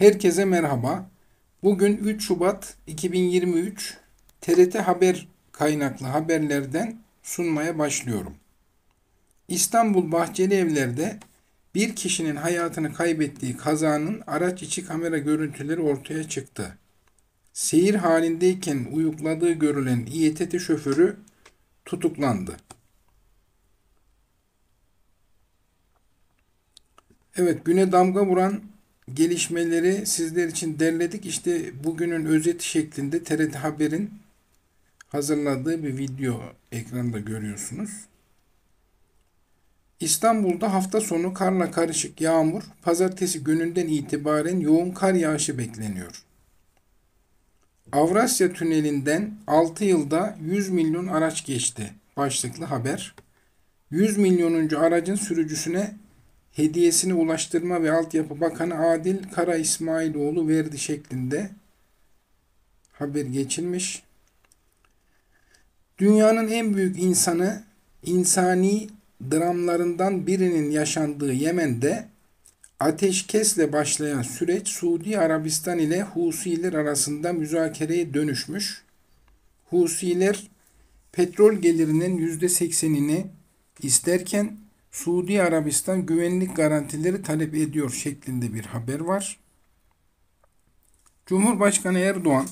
Herkese merhaba. Bugün 3 Şubat 2023 TRT Haber kaynaklı haberlerden sunmaya başlıyorum. İstanbul Bahçelievler'de bir kişinin hayatını kaybettiği kazanın araç içi kamera görüntüleri ortaya çıktı. Seyir halindeyken uyukladığı görülen İETT şoförü tutuklandı. Evet, güne damga vuran gelişmeleri sizler için derledik. İşte bugünün özeti şeklinde TRT Haber'in hazırladığı bir video ekranda görüyorsunuz. İstanbul'da hafta sonu karla karışık yağmur, pazartesi gününden itibaren yoğun kar yağışı bekleniyor. Avrasya Tüneli'nden 6 yılda 100 milyon araç geçti başlıklı haber. 100 milyonuncu aracın sürücüsüne hediyesini Ulaştırma ve Altyapı Bakanı Adil Kara İsmailoğlu verdi şeklinde haber geçilmiş. Dünyanın en büyük insani dramlarından birinin yaşandığı Yemen'de ateşkesle başlayan süreç Suudi Arabistan ile Husiler arasında müzakereye dönüşmüş. Husiler petrol gelirinin %80'ini isterken Suudi Arabistan güvenlik garantileri talep ediyor şeklinde bir haber var. Cumhurbaşkanı Erdoğan,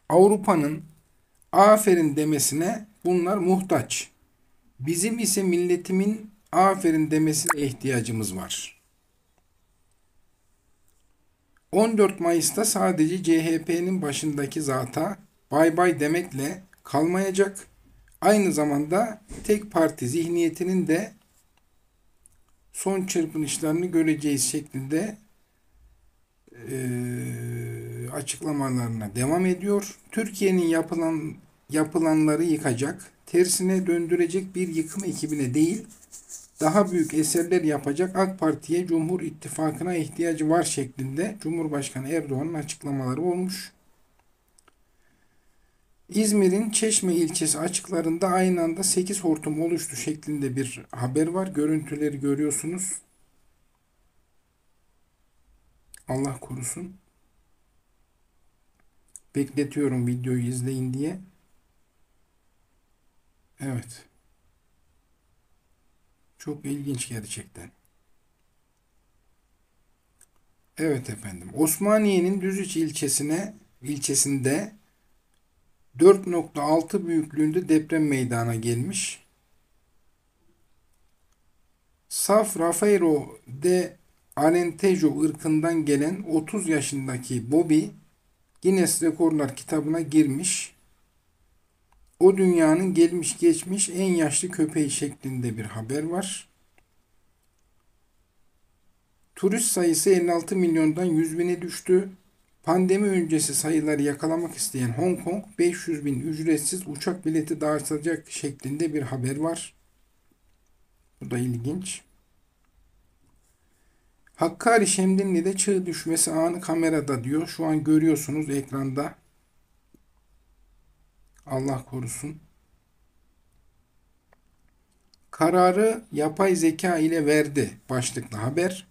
Avrupa'nın aferin demesine bunlar muhtaç. Bizim ise milletimin aferin demesine ihtiyacımız var. 14 Mayıs'ta sadece CHP'nin başındaki zata bay bay demekle kalmayacak. Aynı zamanda tek parti zihniyetinin de son çırpınışlarını göreceğiz şeklinde açıklamalarına devam ediyor. Türkiye'nin yapılanları yıkacak, tersine döndürecek bir yıkım ekibine değil, daha büyük eserler yapacak AK Parti'ye, Cumhur İttifakı'na ihtiyacı var şeklinde Cumhurbaşkanı Erdoğan'ın açıklamaları olmuş. İzmir'in Çeşme ilçesi açıklarında aynı anda 8 hortum oluştu şeklinde bir haber var. Görüntüleri görüyorsunuz. Allah korusun. Bekletiyorum videoyu izleyin diye. Evet. Çok ilginç gerçekten. Evet efendim. Osmaniye'nin Düzüç ilçesinde 4,6 büyüklüğünde deprem meydana gelmiş. Saf Rafaelo de Alentejo ırkından gelen 30 yaşındaki Bobby Guinness Rekorlar kitabına girmiş. O dünyanın gelmiş geçmiş en yaşlı köpeği şeklinde bir haber var. Turist sayısı 56 milyondan 100 bine düştü. Pandemi öncesi sayıları yakalamak isteyen Hong Kong 500 bin ücretsiz uçak bileti dağıtacak şeklinde bir haber var. Bu da ilginç. Hakkari Şemdinli'de çığ düşmesi anı kamerada diyor. Şu an görüyorsunuz ekranda. Allah korusun. Kararı yapay zeka ile verdi başlıklı haber.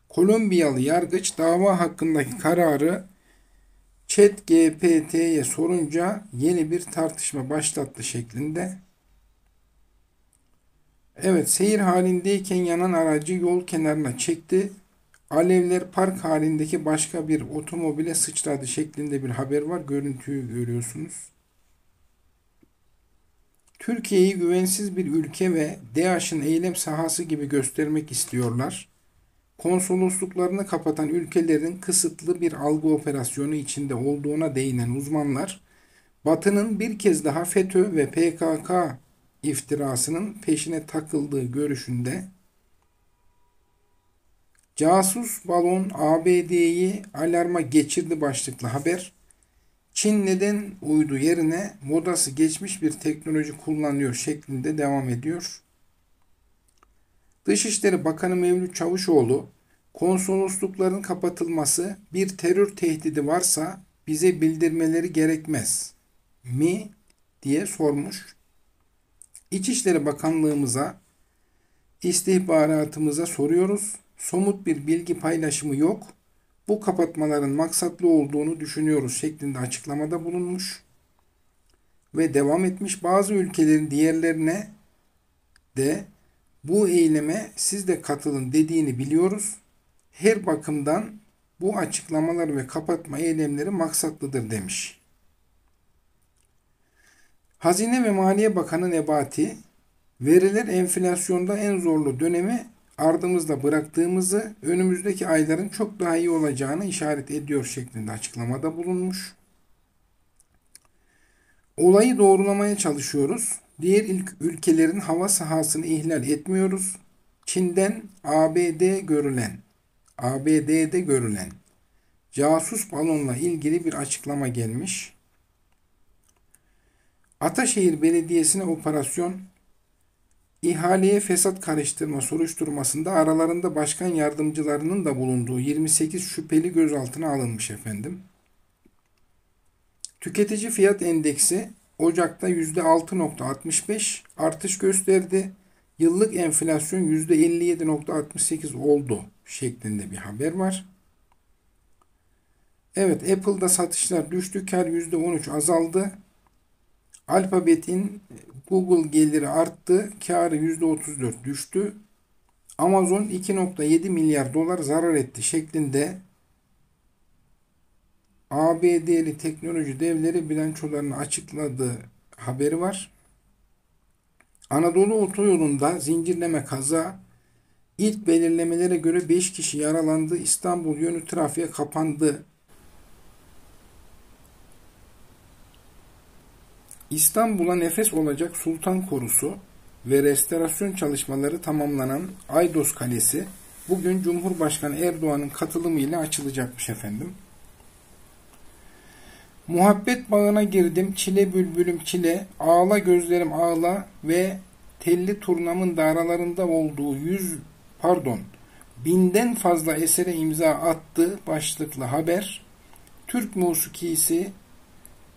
Kolombiyalı yargıç dava hakkındaki kararı ChatGPT'ye sorunca yeni bir tartışma başlattı şeklinde. Evet, seyir halindeyken yanan aracı yol kenarına çekti. Alevler park halindeki başka bir otomobile sıçradı şeklinde bir haber var. Görüntüyü görüyorsunuz. Türkiye'yi güvensiz bir ülke ve DAEŞ'in eylem sahası gibi göstermek istiyorlar. Konsolosluklarını kapatan ülkelerin kısıtlı bir algı operasyonu içinde olduğuna değinen uzmanlar, Batı'nın bir kez daha FETÖ ve PKK iftirasının peşine takıldığı görüşünde. Casus balon ABD'yi alarma geçirdi başlıklı haber. Çin neden uydu yerine modası geçmiş bir teknoloji kullanıyor şeklinde devam ediyor. Dışişleri Bakanı Mevlüt Çavuşoğlu, konsoloslukların kapatılması bir terör tehdidi varsa bize bildirmeleri gerekmez mi diye sormuş. İçişleri Bakanlığımıza, istihbaratımıza soruyoruz. Somut bir bilgi paylaşımı yok. Bu kapatmaların maksatlı olduğunu düşünüyoruz şeklinde açıklamada bulunmuş ve devam etmiş. Bazı ülkelerin diğerlerine de bu eyleme siz de katılın dediğini biliyoruz. Her bakımdan bu açıklamalar ve kapatma eylemleri maksatlıdır demiş. Hazine ve Maliye Bakanı Nebati, veriler enflasyonda en zorlu dönemi ardımızda bıraktığımızı, önümüzdeki ayların çok daha iyi olacağını işaret ediyor şeklinde açıklamada bulunmuş. Olayı doğrulamaya çalışıyoruz. Diğer ülkelerin hava sahasını ihlal etmiyoruz. Çin'den ABD'de görülen casus balonla ilgili bir açıklama gelmiş. Ataşehir Belediyesi'ne operasyon, ihaleye fesat karıştırma soruşturmasında aralarında başkan yardımcılarının da bulunduğu 28 şüpheli gözaltına alınmış efendim. Tüketici fiyat endeksi Ocak'ta %6,65 artış gösterdi. Yıllık enflasyon %57,68 oldu şeklinde bir haber var. Evet, Apple'da satışlar düştü. Kar %13 azaldı. Alphabet'in Google geliri arttı. Karı %34 düştü. Amazon 2,7 milyar dolar zarar etti şeklinde ABD'li teknoloji devleri bilançolarını açıkladığı haberi var. Anadolu Otoyolu'nda zincirleme kaza, ilk belirlemelere göre 5 kişi yaralandı. İstanbul yönü trafiğe kapandı. İstanbul'a nefes olacak Sultan Korusu ve restorasyon çalışmaları tamamlanan Aydos Kalesi bugün Cumhurbaşkanı Erdoğan'ın katılımıyla açılacakmış efendim. Muhabbet bağına girdim, çile bülbülüm çile, ağla gözlerim ağla ve telli turnamın da aralarında olduğu binden fazla esere imza attı başlıklı haber. Türk musikisi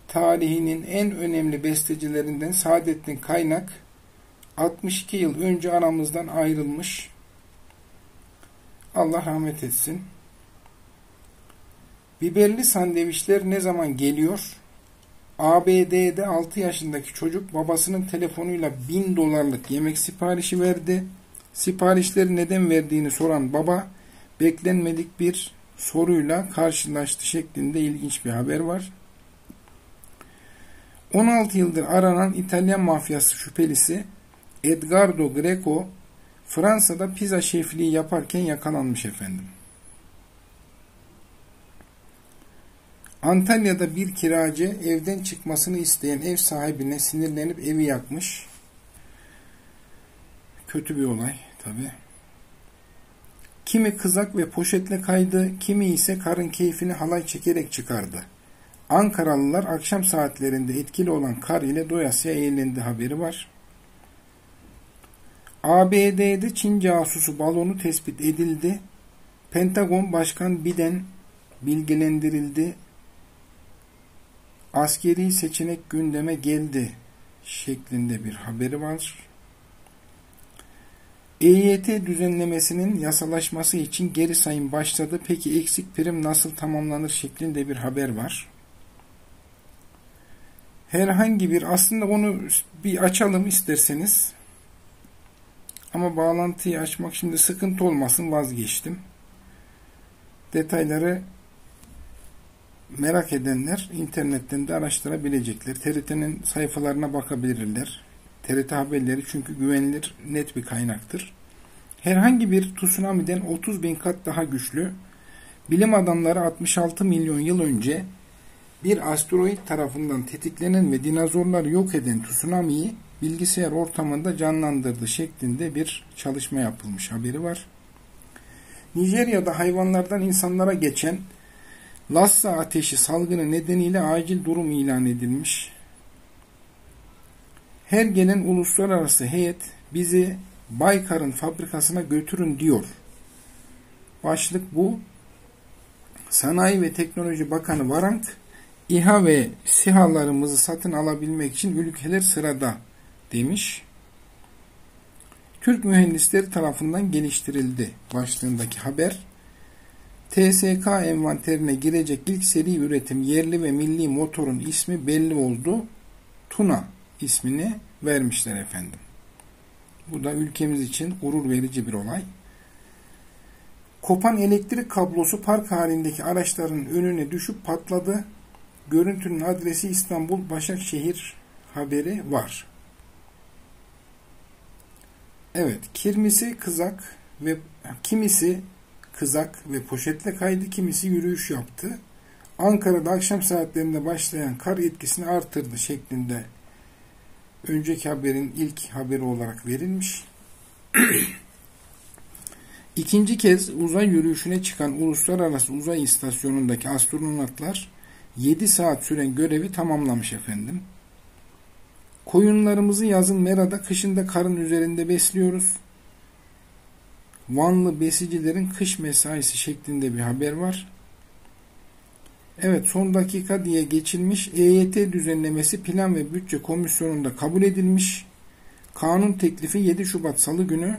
tarihinin en önemli bestecilerinden Saadettin Kaynak 62 yıl önce aramızdan ayrılmış. Allah rahmet etsin. Biberli sandviçler ne zaman geliyor? ABD'de 6 yaşındaki çocuk babasının telefonuyla $1000 yemek siparişi verdi. Siparişleri neden verdiğini soran baba beklenmedik bir soruyla karşılaştı şeklinde ilginç bir haber var. 16 yıldır aranan İtalyan mafyası şüphelisi Edgardo Greco Fransa'da pizza şefliği yaparken yakalanmış efendim. Antalya'da bir kiracı evden çıkmasını isteyen ev sahibine sinirlenip evi yakmış. Kötü bir olay tabi. Kimi kızak ve poşetle kaydı, kimi ise karın keyfini halay çekerek çıkardı. Ankaralılar akşam saatlerinde etkili olan kar ile doyasıya eğlendi haberi var. ABD'de Çin casusu balonu tespit edildi. Pentagon Başkan Biden bilgilendirildi. Askeri seçenek gündeme geldi şeklinde bir haberi var. EYT düzenlemesinin yasalaşması için geri sayım başladı. Peki eksik prim nasıl tamamlanır şeklinde bir haber var. Herhangi bir aslında onu bir açalım isterseniz. Ama bağlantıyı açmak şimdi sıkıntı olmasın vazgeçtim. Detayları merak edenler internetten de araştırabilecekler. TRT'nin sayfalarına bakabilirler. TRT haberleri çünkü güvenilir net bir kaynaktır. Herhangi bir tsunami'den 30.000 kat daha güçlü. Bilim adamları 66 milyon yıl önce bir asteroid tarafından tetiklenen ve dinozorları yok eden tsunami'yi bilgisayar ortamında canlandırdı şeklinde bir çalışma yapılmış haberi var. Nijerya'da hayvanlardan insanlara geçen Lassa ateşi salgını nedeniyle acil durum ilan edilmiş. Her gelen uluslararası heyet bizi Baykar'ın fabrikasına götürün diyor. Başlık bu. Sanayi ve Teknoloji Bakanı Varank, İHA ve SİHA'larımızı satın alabilmek için ülkeler sırada demiş. Türk mühendisleri tarafından geliştirildi başlığındaki haber. TSK envanterine girecek ilk seri üretim yerli ve milli motorun ismi belli oldu. Tuna ismini vermişler efendim. Bu da ülkemiz için gurur verici bir olay. Kopan elektrik kablosu park halindeki araçların önüne düşüp patladı. Görüntünün adresi İstanbul Başakşehir haberi var. Evet, kimisi kızak ve poşetle kaydı, kimisi yürüyüş yaptı. Ankara'da akşam saatlerinde başlayan kar etkisini artırdı şeklinde önceki haberin ilk haberi olarak verilmiş. İkinci kez uzay yürüyüşüne çıkan Uluslararası Uzay İstasyonu'ndaki astronotlar 7 saat süren görevi tamamlamış efendim. Koyunlarımızı yazın merada, kışında karın üzerinde besliyoruz. Vanlı besicilerin kış mesaisi şeklinde bir haber var. Evet, son dakika diye geçilmiş. EYT düzenlemesi Plan ve Bütçe Komisyonu'nda kabul edilmiş. Kanun teklifi 7 Şubat Salı günü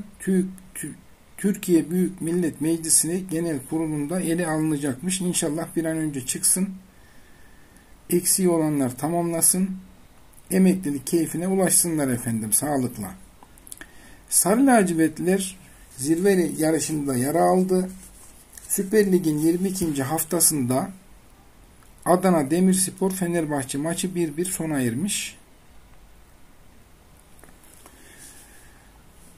Türkiye Büyük Millet Meclisi Genel Kurulu'nda ele alınacakmış. İnşallah bir an önce çıksın. Eksiği olanlar tamamlasın. Emeklilik keyfine ulaşsınlar efendim sağlıkla. Sarı lacivertliler zirve yarışında yara aldı. Süper Lig'in 22. haftasında Adana Demirspor Fenerbahçe maçı 1-1 sona ermiş.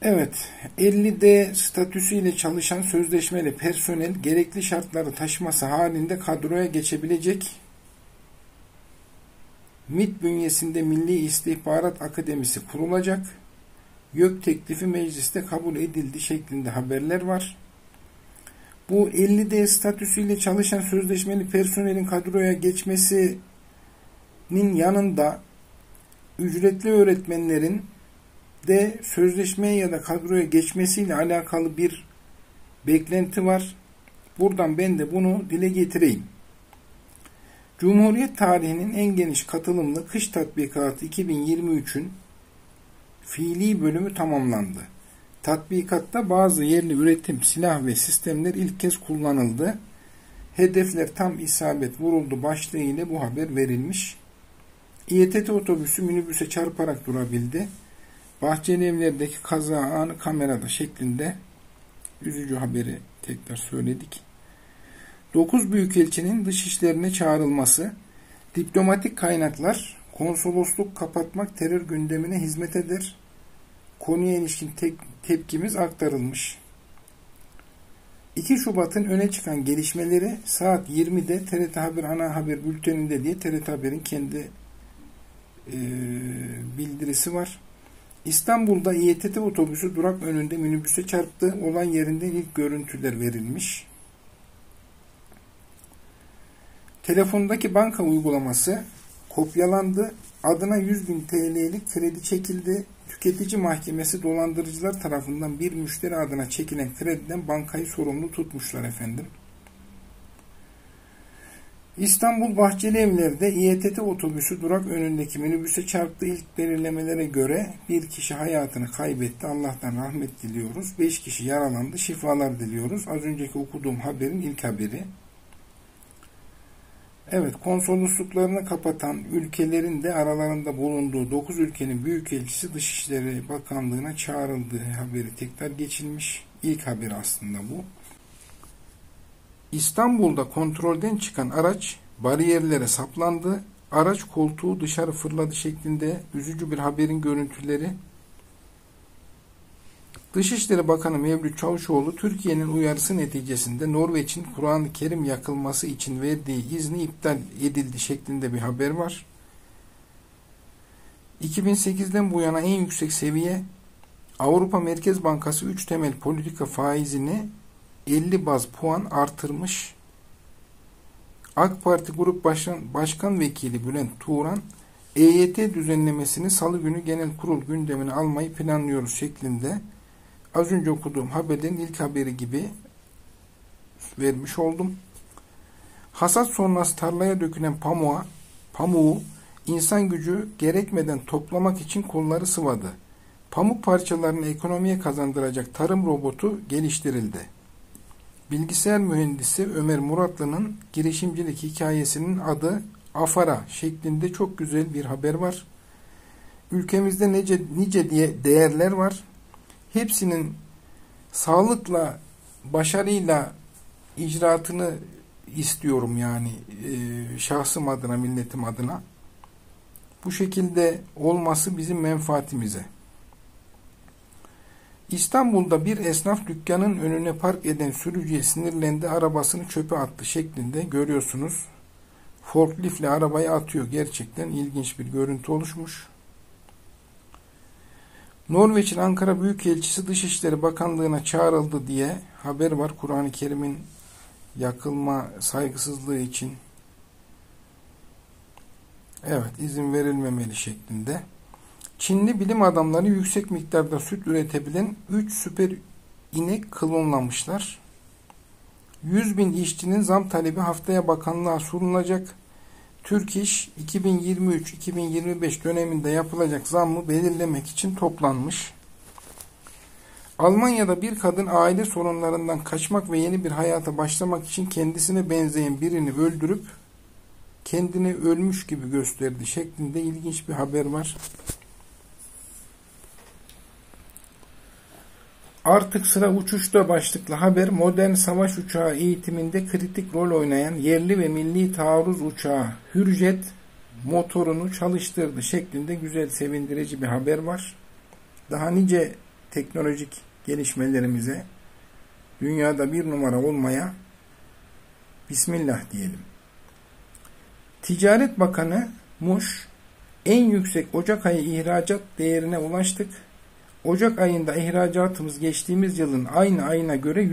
Evet, 50D statüsüyle çalışan sözleşmeli personel gerekli şartları taşıması halinde kadroya geçebilecek. MİT bünyesinde Milli İstihbarat Akademisi kurulacak. YÖK teklifi mecliste kabul edildi şeklinde haberler var. Bu 50D statüsüyle çalışan sözleşmeli personelin kadroya geçmesinin yanında ücretli öğretmenlerin de sözleşmeye ya da kadroya geçmesiyle alakalı bir beklenti var. Buradan ben de bunu dile getireyim. Cumhuriyet tarihinin en geniş katılımlı kış tatbikatı 2023'ün fiili bölümü tamamlandı. Tatbikatta bazı yerli üretim silah ve sistemler ilk kez kullanıldı. Hedefler tam isabet vuruldu başlığı ile bu haber verilmiş. İETT otobüsü minibüse çarparak durabildi. Bahçelievler'deki kaza anı kamerada şeklinde üzücü haberi tekrar söyledik. 9 büyükelçinin dışişlerine çağrılması, diplomatik kaynaklar, konsolosluk kapatmak terör gündemine hizmet eder. Konuya ilişkin tepkimiz aktarılmış. 2 Şubat'ın öne çıkan gelişmeleri saat 20'de TRT Haber ana haber bülteninde diye TRT Haber'in kendi bildirisi var. İstanbul'da İETT otobüsü durak önünde minibüse çarptı. Olay yerinden ilk görüntüler verilmiş. Telefondaki banka uygulaması kopyalandı. Adına 100.000 TL'lik kredi çekildi. Tüketici mahkemesi dolandırıcılar tarafından bir müşteri adına çekilen krediden bankayı sorumlu tutmuşlar efendim. İstanbul Bahçelievler'de İETT otobüsü durak önündeki minibüse çarptı. İlk belirlemelere göre bir kişi hayatını kaybetti. Allah'tan rahmet diliyoruz. 5 kişi yaralandı. Şifalar diliyoruz. Az önceki okuduğum haberin ilk haberi. Evet, konsolosluklarını kapatan ülkelerin de aralarında bulunduğu 9 ülkenin büyükelçisi Dışişleri Bakanlığı'na çağrıldığı haberi tekrar geçilmiş. İlk haberi aslında bu. İstanbul'da kontrolden çıkan araç bariyerlere saplandı. Araç koltuğu dışarı fırladı şeklinde üzücü bir haberin görüntüleri. Dışişleri Bakanı Mevlüt Çavuşoğlu, Türkiye'nin uyarısı neticesinde Norveç'in Kur'an-ı Kerim yakılması için verdiği izni iptal edildi şeklinde bir haber var. 2008'den bu yana en yüksek seviye. Avrupa Merkez Bankası 3 temel politika faizini 50 baz puan artırmış. AK Parti Grup Başkan Vekili Bülent Turan, EYT düzenlemesini Salı günü Genel Kurul gündemine almayı planlıyoruz şeklinde az önce okuduğum haberin ilk haberi gibi vermiş oldum. Hasat sonrası tarlaya dökülen pamuğu insan gücü gerekmeden toplamak için kolları sıvadı. Pamuk parçalarını ekonomiye kazandıracak tarım robotu geliştirildi. Bilgisayar mühendisi Ömer Muratlı'nın girişimcilik hikayesinin adı Afara şeklinde çok güzel bir haber var. Ülkemizde nice değerler var. Hepsinin sağlıkla, başarıyla icraatını istiyorum yani şahsım adına, milletim adına. Bu şekilde olması bizim menfaatimize. İstanbul'da bir esnaf dükkanın önüne park eden sürücüye sinirlendi, arabasını çöpe attı şeklinde görüyorsunuz. Forkliftle arabayı atıyor. Gerçekten ilginç bir görüntü oluşmuş. Norveç'in Ankara Büyükelçisi Dışişleri Bakanlığı'na çağrıldı diye haber var. Kur'an-ı Kerim'in yakılma saygısızlığı için izin verilmemeli şeklinde. Çinli bilim adamları yüksek miktarda süt üretebilen 3 süper inek klonlamışlar. 100.000 işçinin zam talebi haftaya bakanlığa sunulacak. Türk İş 2023-2025 döneminde yapılacak zammı belirlemek için toplanmış. Almanya'da bir kadın aile sorunlarından kaçmak ve yeni bir hayata başlamak için kendisine benzeyen birini öldürüp kendini ölmüş gibi gösterdi şeklinde ilginç bir haber var. Artık sıra uçuşta başlıklı haber, modern savaş uçağı eğitiminde kritik rol oynayan yerli ve milli taarruz uçağı Hürjet motorunu çalıştırdı şeklinde güzel, sevindirici bir haber var. Daha nice teknolojik gelişmelerimize, dünyada bir numara olmaya bismillah diyelim. Ticaret Bakanı Muş, en yüksek Ocak ayı ihracat değerine ulaştık. Ocak ayında ihracatımız geçtiğimiz yılın aynı ayına göre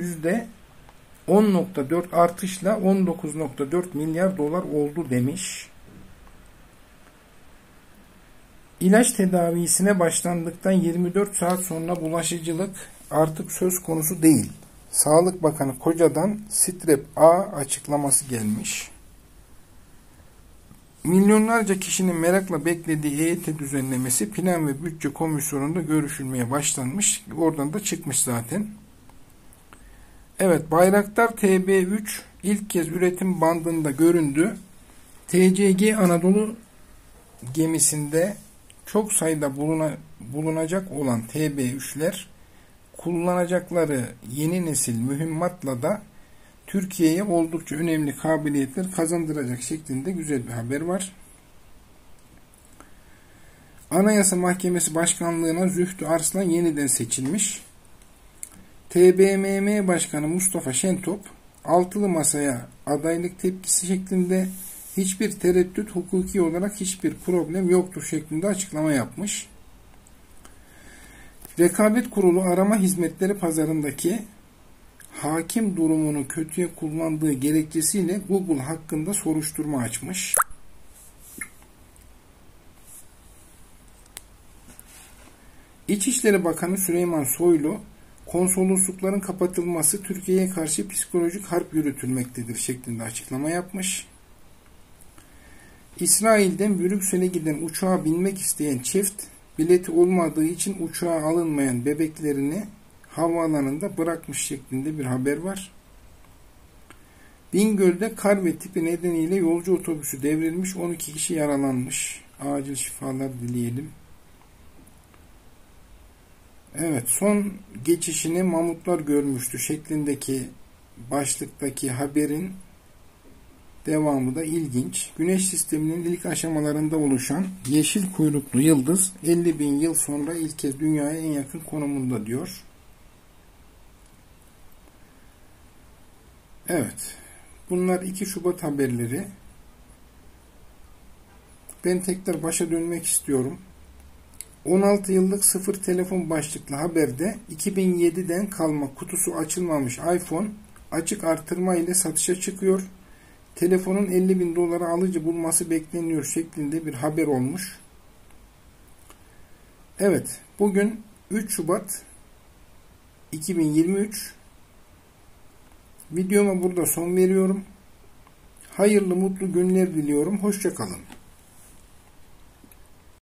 %10.4 artışla 19.4 milyar dolar oldu demiş. İlaç tedavisine başlandıktan 24 saat sonra bulaşıcılık artık söz konusu değil. Sağlık Bakanı Koca'dan Strep A açıklaması gelmiş. Milyonlarca kişinin merakla beklediği EYT düzenlemesi Plan ve Bütçe Komisyonu'nda görüşülmeye başlanmış. Oradan da çıkmış zaten. Evet, Bayraktar TB3 ilk kez üretim bandında göründü. TCG Anadolu gemisinde çok sayıda bulunacak olan TB3'ler kullanacakları yeni nesil mühimmatla da Türkiye'ye oldukça önemli kabiliyetler kazandıracak şeklinde güzel bir haber var. Anayasa Mahkemesi Başkanlığı'na Zühtü Arslan yeniden seçilmiş. TBMM Başkanı Mustafa Şentop, altılı masaya adaylık tepkisi şeklinde hiçbir tereddüt, hukuki olarak hiçbir problem yoktur şeklinde açıklama yapmış. Rekabet Kurulu arama hizmetleri pazarındaki hakim durumunu kötüye kullandığı gerekçesiyle Google hakkında soruşturma açmış. İçişleri Bakanı Süleyman Soylu, konsoloslukların kapatılması Türkiye'ye karşı psikolojik harp yürütülmektedir şeklinde açıklama yapmış. İsrail'den Brüksel'e giden uçağa binmek isteyen çift, bileti olmadığı için uçağa alınmayan bebeklerini havaalanında bırakmış şeklinde bir haber var. Bingöl'de kar ve tipi nedeniyle yolcu otobüsü devrilmiş, 12 kişi yaralanmış. Acil şifalar dileyelim. Evet, son geçişini mamutlar görmüştü şeklindeki başlıktaki haberin devamı da ilginç. Güneş sisteminin ilk aşamalarında oluşan yeşil kuyruklu yıldız 50.000 yıl sonra ilk kez dünyaya en yakın konumunda diyor. Evet. Bunlar 2 Şubat haberleri. Ben tekrar başa dönmek istiyorum. 16 yıllık sıfır telefon başlıklı haberde 2007'den kalma kutusu açılmamış iPhone açık artırma ile satışa çıkıyor. Telefonun 50.000 dolara alıcı bulması bekleniyor şeklinde bir haber olmuş. Evet, bugün 3 Şubat 2023. Videoma burada son veriyorum. Hayırlı, mutlu günler diliyorum. Hoşça kalın.